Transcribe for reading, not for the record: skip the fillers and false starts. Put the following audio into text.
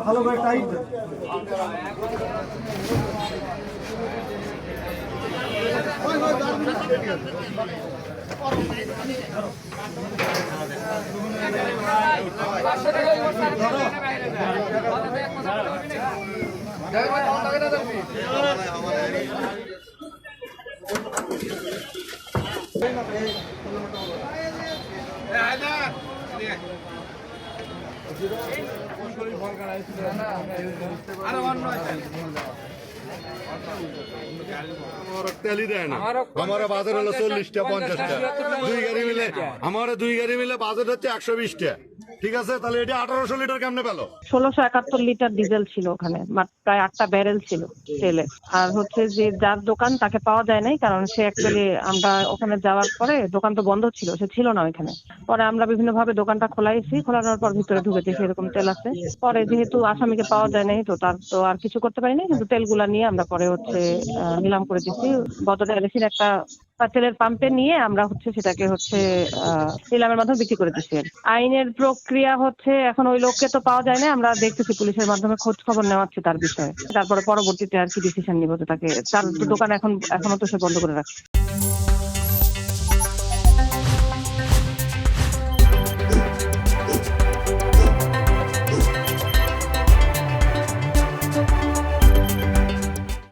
ভালো করে টাইট তেলি দেয় না আমার বাজার হলো 40টা 50টা দুই গাড়ি মিলে বাজার হচ্ছে 120টা। ঠিক আছে, তাহলে এটা 1800 লিটার কেমনে পেলো? 1671 লিটার ডিজেল ছিল ওখানে, প্রায় 8টা ব্যারেল ছিল তেলে। আর হচ্ছে যে যার দোকান তাকে পাওয়া যায় নাই, কারণ সে অ্যাকচুয়ালি আমরা ওখানে যাওয়ার পরে দোকান তো বন্ধ ছিল, সে ছিল না ওইখানে। পরে আমরা বিভিন্ন ভাবে দোকানটা খোলাইছি, খোলানোর পর ভিতরে ঢুকে দেখি এরকম তেল আছে। পরে যেহেতু আসামিকে পাওয়া যায় নাই, তো তার তো আর কিছু করতে পারি নাই, কিন্তু তেলগুলা নিয়ে আমরা পরে হচ্ছে নিলাম করে দিচ্ছি। বদরে এলাসির একটা তেলের পাম্পে নিয়ে আমরা হচ্ছে সেটাকে হচ্ছে নিলামের মাধ্যমে বিক্রি করে দিচ্ছি। আইনের প্রক্রিয়া হচ্ছে এখন ওই লোককে তো পাওয়া যায় না, আমরা দেখতেছি পুলিশের মাধ্যমে খোঁজ খবর নেওয়াচ্ছি তার বিষয়ে। তারপরে পরবর্তীতে আর কি ডিসিশন নিব, তো তাকে তার দোকান এখনো তো সে বন্ধ করে রাখছে।